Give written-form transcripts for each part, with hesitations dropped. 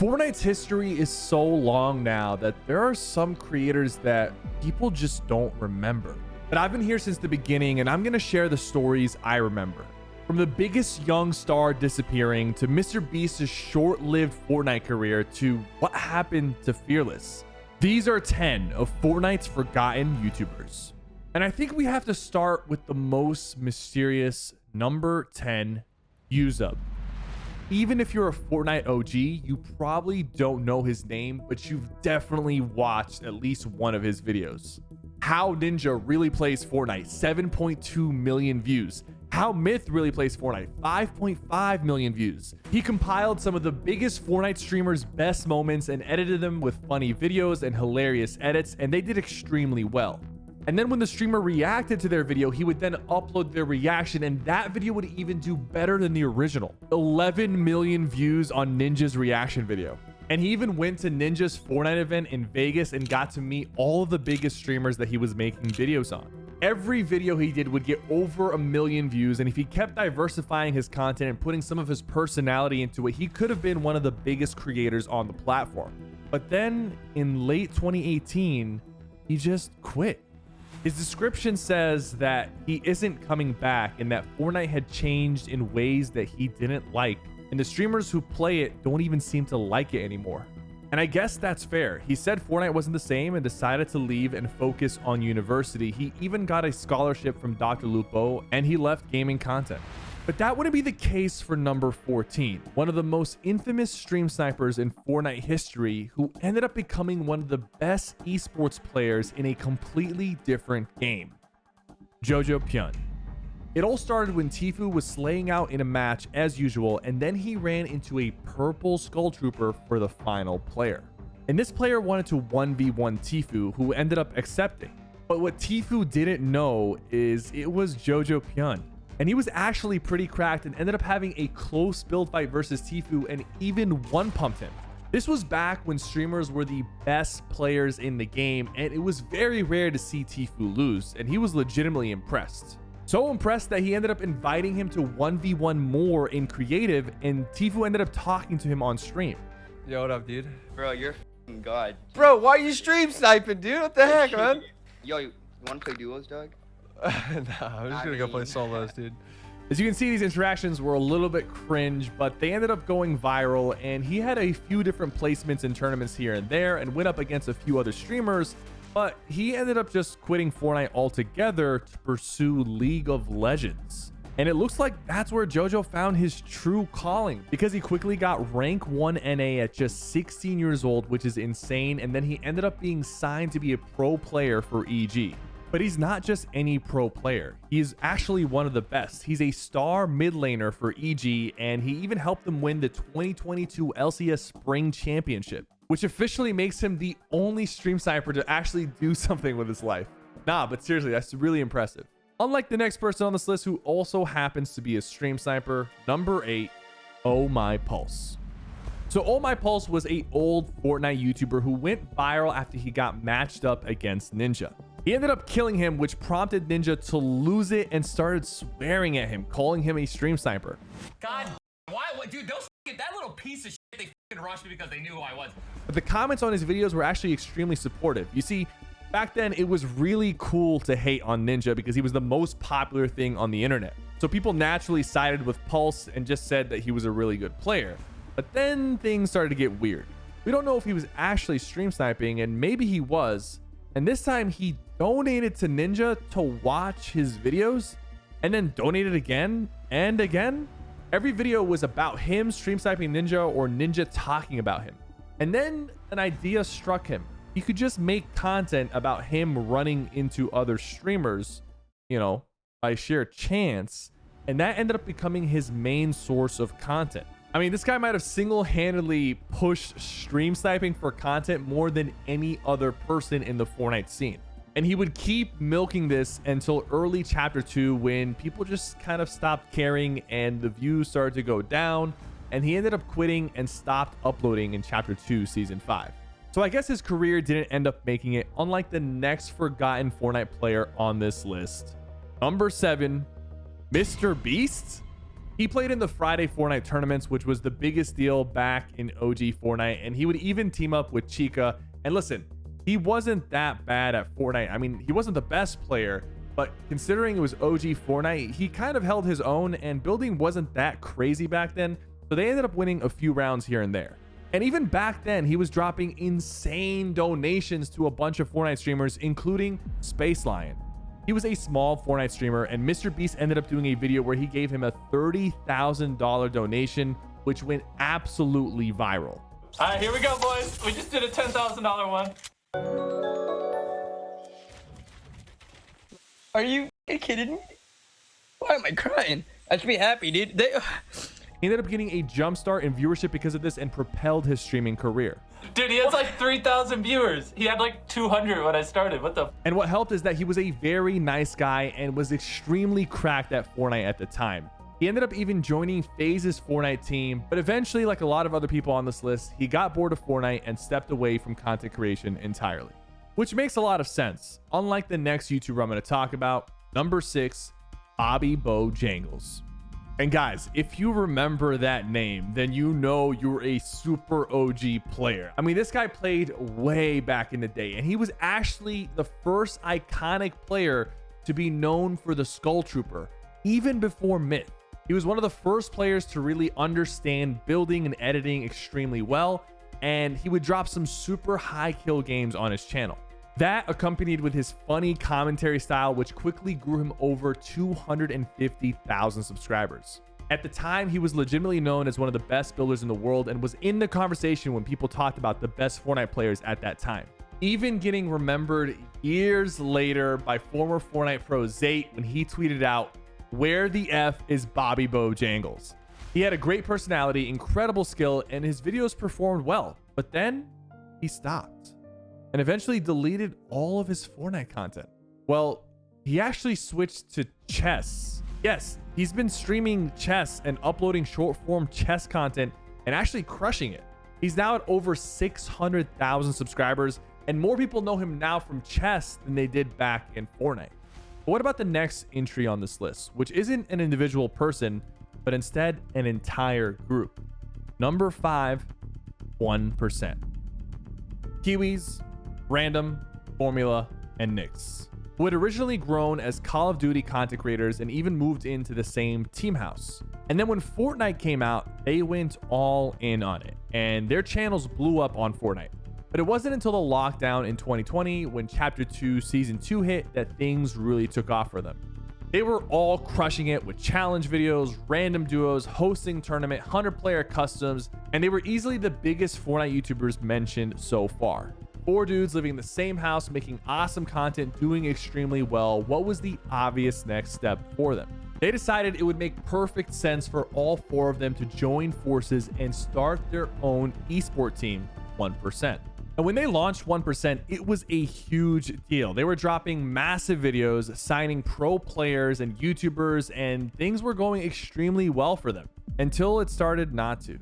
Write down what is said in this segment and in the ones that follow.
Fortnite's history is so long now that there are some creators that people just don't remember. But I've been here since the beginning, and I'm going to share the stories I remember. From the biggest young star disappearing, to MrBeast's short-lived Fortnite career, to what happened to Fe4rless. These are 10 of Fortnite's forgotten YouTubers. And I think we have to start with the most mysterious number 10, UseUp. Even if you're a Fortnite OG, you probably don't know his name, but you've definitely watched at least one of his videos. How Ninja really plays Fortnite, 7.2 million views. How Myth really plays Fortnite, 5.5 million views. He compiled some of the biggest Fortnite streamers' best moments and edited them with funny videos and hilarious edits, and they did extremely well. And then when the streamer reacted to their video, he would then upload their reaction, and that video would even do better than the original. 11 million views on Ninja's reaction video. And he even went to Ninja's Fortnite event in Vegas and got to meet all of the biggest streamers that he was making videos on. Every video he did would get over 1 million views, and if he kept diversifying his content and putting some of his personality into it, he could have been one of the biggest creators on the platform. But then in late 2018, he just quit. His description says that he isn't coming back and that Fortnite had changed in ways that he didn't like, and the streamers who play it don't even seem to like it anymore. And I guess that's fair. He said Fortnite wasn't the same and decided to leave and focus on university. He even got a scholarship from Dr. Lupo, and he left gaming content. But that wouldn't be the case for number 14, one of the most infamous stream snipers in Fortnite history, who ended up becoming one of the best esports players in a completely different game, JoJoPyun. It all started when Tfue was slaying out in a match as usual, and then he ran into a purple skull trooper for the final player. And this player wanted to 1v1 Tfue, who ended up accepting. But what Tfue didn't know is it was JoJoPyun. And he was actually pretty cracked and ended up having a close build fight versus Tfue and even one-pumped him. This was back when streamers were the best players in the game, and it was very rare to see Tfue lose, and he was legitimately impressed. So impressed that he ended up inviting him to 1v1 more in creative, and Tfue ended up talking to him on stream. Yo, what up, dude? Bro, you're a f***ing god. Bro, why are you stream sniping, dude? What the heck, man? Yo, you wanna play duos, dog? Nah, I'm just gonna go play solos, dude. As you can see, these interactions were a little bit cringe, but they ended up going viral, and he had a few different placements in tournaments here and there and went up against a few other streamers, but he ended up just quitting Fortnite altogether to pursue League of Legends. And it looks like that's where JoJo found his true calling, because he quickly got rank 1 NA at just 16 years old, which is insane, and then he ended up being signed to be a pro player for EG. But he's not just any pro player. He's actually one of the best. He's a star mid laner for EG, and he even helped them win the 2022 LCS Spring Championship, which officially makes him the only stream sniper to actually do something with his life. Nah, but seriously, that's really impressive. Unlike the next person on this list, who also happens to be a stream sniper, number 8, Oh My Pulse. So Oh My Pulse was an old Fortnite YouTuber who went viral after he got matched up against Ninja. He ended up killing him, which prompted Ninja to lose it and started swearing at him, calling him a stream sniper. God, why? Dude, those that little piece of shit, they fucking rushed me because they knew who I was. But the comments on his videos were actually extremely supportive. You see, back then it was really cool to hate on Ninja because he was the most popular thing on the internet. So people naturally sided with Pulse and just said that he was a really good player. But then things started to get weird. We don't know if he was actually stream sniping, and maybe he was. And this time he donated to Ninja to watch his videos, and then donated again and again. Every video was about him stream sniping Ninja or Ninja talking about him. And then an idea struck him. He could just make content about him running into other streamers, you know, by sheer chance. And that ended up becoming his main source of content. I mean, this guy might have single-handedly pushed stream sniping for content more than any other person in the Fortnite scene. And he would keep milking this until early chapter 2, when people just kind of stopped caring and the views started to go down, and he ended up quitting and stopped uploading in chapter 2 season 5. So I guess his career didn't end up making it, unlike the next forgotten Fortnite player on this list. Number 7, MrBeast. He played in the Friday Fortnite tournaments, which was the biggest deal back in OG Fortnite, and he would even team up with Chica. And listen, he wasn't that bad at Fortnite. I mean, he wasn't the best player, but considering it was OG Fortnite, he kind of held his own, and building wasn't that crazy back then, so they ended up winning a few rounds here and there. And even back then, he was dropping insane donations to a bunch of Fortnite streamers, including Space Lion. He was a small Fortnite streamer, and MrBeast ended up doing a video where he gave him a $30,000 donation, which went absolutely viral. All right, here we go, boys. We just did a $10,000 one. Are you kidding me? Why am I crying? I should be happy, dude. He ended up getting a jump start in viewership because of this and propelled his streaming career. Dude, he has like 3,000 viewers. He had like 200 when I started. What the? And what helped is that he was a very nice guy and was extremely cracked at Fortnite at the time. He ended up even joining FaZe's Fortnite team, but eventually, like a lot of other people on this list, he got bored of Fortnite and stepped away from content creation entirely. Which makes a lot of sense. Unlike the next YouTuber I'm going to talk about, number 6, BobbyBojangles. And guys, if you remember that name, then you know you're a super OG player. I mean, this guy played way back in the day, and he was actually the first iconic player to be known for the Skull Trooper, even before Myth. He was one of the first players to really understand building and editing extremely well, and he would drop some super high kill games on his channel. That accompanied with his funny commentary style, which quickly grew him over 250,000 subscribers. At the time, he was legitimately known as one of the best builders in the world and was in the conversation when people talked about the best Fortnite players at that time. Even getting remembered years later by former Fortnite pro Zate when he tweeted out, "Where the F is BobbyBojangles?" He had a great personality, incredible skill, and his videos performed well, but then he stopped and eventually deleted all of his Fortnite content. Well, he actually switched to chess. Yes, he's been streaming chess and uploading short form chess content and actually crushing it. He's now at over 600,000 subscribers, and more people know him now from chess than they did back in Fortnite. But what about the next entry on this list, which isn't an individual person, but instead an entire group? Number 5, 1%. Kiwis, Random, Formula, and Nyx, who had originally grown as Call of Duty content creators and even moved into the same team house. And then when Fortnite came out, they went all in on it, and their channels blew up on Fortnite. But it wasn't until the lockdown in 2020, when Chapter 2 Season 2 hit, that things really took off for them. They were all crushing it with challenge videos, random duos, hosting tournament, 100-player customs, and they were easily the biggest Fortnite YouTubers mentioned so far. 4 dudes living in the same house, making awesome content, doing extremely well. What was the obvious next step for them? They decided it would make perfect sense for all 4 of them to join forces and start their own esport team, 1%. And when they launched 1%, it was a huge deal. They were dropping massive videos, signing pro players and YouTubers, and things were going extremely well for them until it started not to.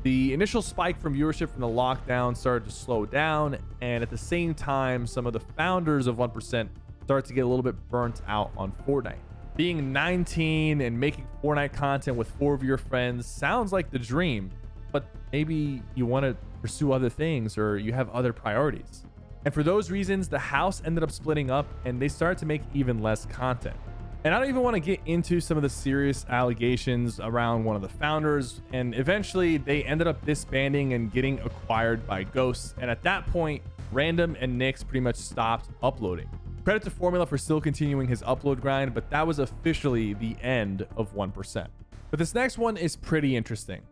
The initial spike from viewership from the lockdown started to slow down, and at the same time, some of the founders of 1% started to get a little bit burnt out on Fortnite. Being 19 and making Fortnite content with 4 of your friends sounds like the dream, but maybe you want to pursue other things or you have other priorities. And for those reasons, the house ended up splitting up and they started to make even less content. And I don't even want to get into some of the serious allegations around one of the founders, and eventually they ended up disbanding and getting acquired by Ghosts. And at that point, Random and Nyx pretty much stopped uploading. Credit to Formula for still continuing his upload grind, but that was officially the end of 1%. But this next one is pretty interesting.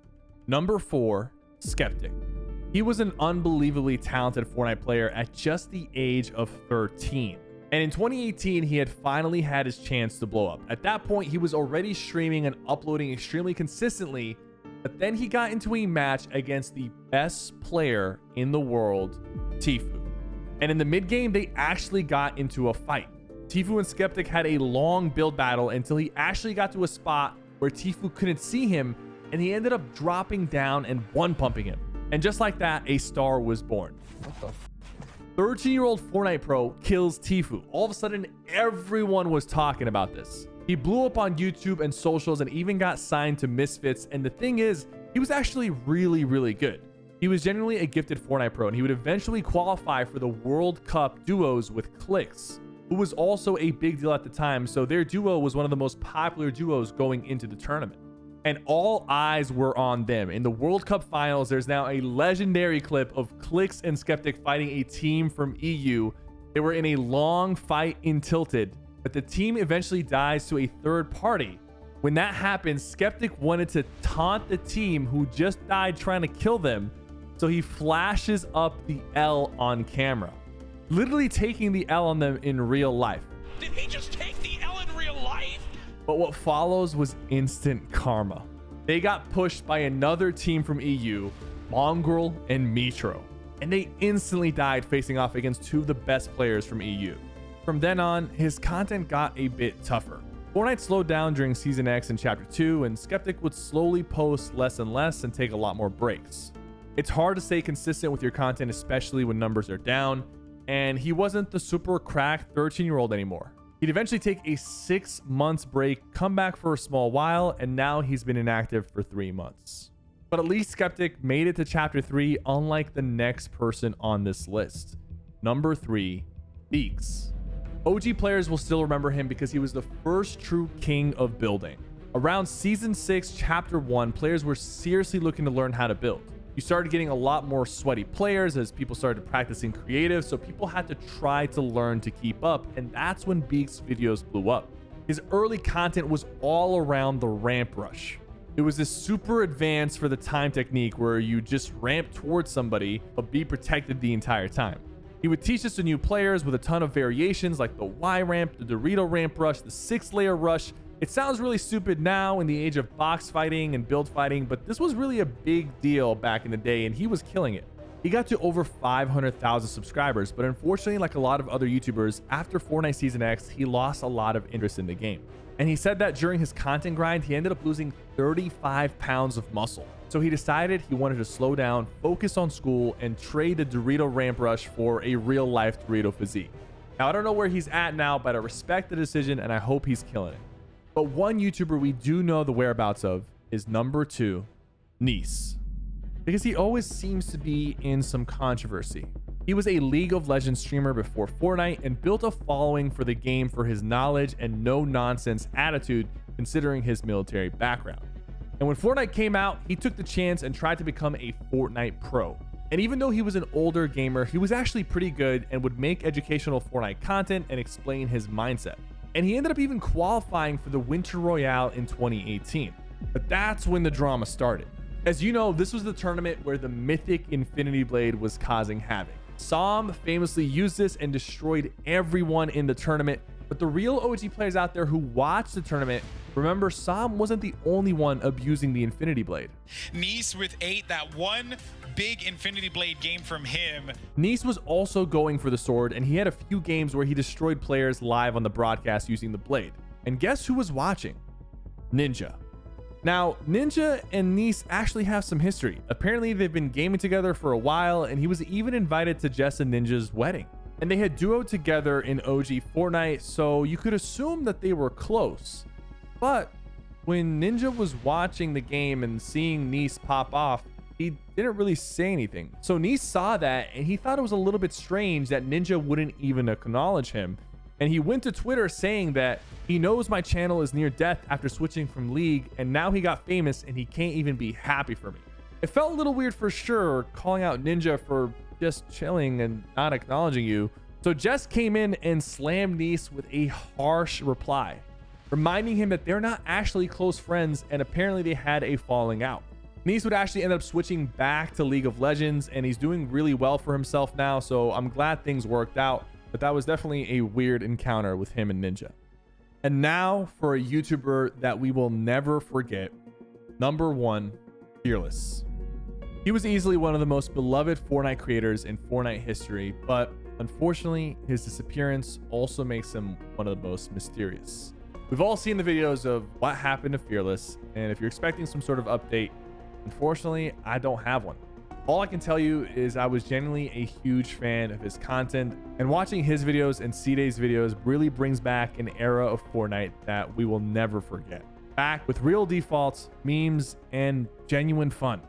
Number 4, Sceptic. He was an unbelievably talented Fortnite player at just the age of 13. And in 2018, he had finally had his chance to blow up. At that point, he was already streaming and uploading extremely consistently, but then he got into a match against the best player in the world, Tfue. And in the mid game, they actually got into a fight. Tfue and Sceptic had a long build battle until he actually got to a spot where Tfue couldn't see him, and he ended up dropping down and one-pumping him. And just like that, a star was born. 13-year-old Fortnite pro kills Tfue. All of a sudden, everyone was talking about this. He blew up on YouTube and socials and even got signed to Misfits. And the thing is, he was actually really, really good. He was genuinely a gifted Fortnite pro, and he would eventually qualify for the World Cup duos with Clix, who was also a big deal at the time. So their duo was one of the most popular duos going into the tournament. And all eyes were on them. In the World Cup finals, there's now a legendary clip of Clix and Sceptic fighting a team from EU. They were in a long fight in Tilted, but the team eventually dies to a third party. When that happens, Sceptic wanted to taunt the team who just died trying to kill them, so he flashes up the L on camera, literally taking the L on them in real life. Did he just take the L in real life? But what follows was instant karma. They got pushed by another team from EU, Mongrel and Metro, and they instantly died facing off against two of the best players from EU. From then on, his content got a bit tougher. Fortnite slowed down during Season X and Chapter 2, and Sceptic would slowly post less and less and take a lot more breaks. It's hard to stay consistent with your content, especially when numbers are down, and he wasn't the super cracked 13-year-old anymore. He'd eventually take a 6 months break, come back for a small while, and now he's been inactive for 3 months. But at least Sceptic made it to Chapter 3, unlike the next person on this list. Number 3, Beaks. OG players will still remember him because he was the first true king of building. Around Season 6, Chapter 1, players were seriously looking to learn how to build. You started getting a lot more sweaty players as people started practicing creative, so people had to try to learn to keep up, and that's when Beaks' videos blew up. His early content was all around the ramp rush. It was this super advanced for the time technique where you just ramp towards somebody but be protected the entire time. He would teach us to new players with a ton of variations like the Y ramp, the Dorito ramp rush, the 6-layer rush. It sounds really stupid now in the age of box fighting and build fighting, but this was really a big deal back in the day, and he was killing it. He got to over 500,000 subscribers, but unfortunately, like a lot of other YouTubers, after Fortnite Season X, he lost a lot of interest in the game. And he said that during his content grind, he ended up losing 35 pounds of muscle. So he decided he wanted to slow down, focus on school, and trade the Dorito ramp rush for a real-life Dorito physique. Now, I don't know where he's at now, but I respect the decision, and I hope he's killing it. But one YouTuber we do know the whereabouts of is number 2, Nice, because he always seems to be in some controversy. He was a League of Legends streamer before Fortnite and built a following for the game for his knowledge and no-nonsense attitude considering his military background. And when Fortnite came out, he took the chance and tried to become a Fortnite pro. And even though he was an older gamer, he was actually pretty good and would make educational Fortnite content and explain his mindset. And he ended up even qualifying for the Winter Royale in 2018. But that's when the drama started. As you know, this was the tournament where the mythic Infinity Blade was causing havoc. Sam famously used this and destroyed everyone in the tournament. But the real OG players out there who watched the tournament remember Sam wasn't the only one abusing the Infinity Blade. Nice with 8, that one big Infinity Blade game from him. Nice was also going for the sword, and he had a few games where he destroyed players live on the broadcast using the blade. And guess who was watching? Ninja. Now, Ninja and Nice actually have some history. Apparently, they've been gaming together for a while, and he was even invited to Jess and Ninja's wedding. And they had duoed together in OG Fortnite, so you could assume that they were close. But when Ninja was watching the game and seeing Nice pop off, he didn't really say anything. So Nice saw that, and he thought it was a little bit strange that Ninja wouldn't even acknowledge him. And he went to Twitter saying that he knows my channel is near death after switching from League, and now he got famous and he can't even be happy for me. It felt a little weird for sure, calling out Ninja for just chilling and not acknowledging you. So Jess came in and slammed Nice with a harsh reply, reminding him that they're not actually close friends and apparently they had a falling out. Nice would actually end up switching back to League of Legends, and he's doing really well for himself now, so I'm glad things worked out. But that was definitely a weird encounter with him and Ninja. And now for a YouTuber that we will never forget. Number 1, Fearless. He was easily one of the most beloved Fortnite creators in Fortnite history, but unfortunately, his disappearance also makes him one of the most mysterious. We've all seen the videos of what happened to Fearless, and if you're expecting some sort of update, unfortunately, I don't have one. All I can tell you is I was genuinely a huge fan of his content, and watching his videos and C-Day's videos really brings back an era of Fortnite that we will never forget. Back with real defaults, memes, and genuine fun.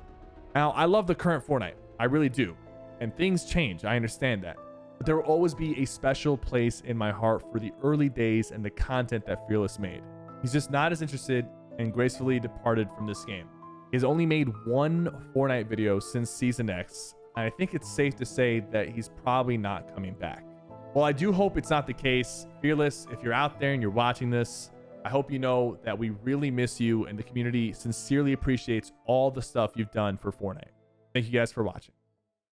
Now, I love the current Fortnite. I really do. And things change. I understand that. But there will always be a special place in my heart for the early days and the content that Fearless made. He's just not as interested and gracefully departed from this game. He's only made one Fortnite video since Season X, and I think it's safe to say that he's probably not coming back. Well, I do hope it's not the case. Fearless, if you're out there and you're watching this, I hope you know that we really miss you and the community sincerely appreciates all the stuff you've done for Fortnite. Thank you guys for watching.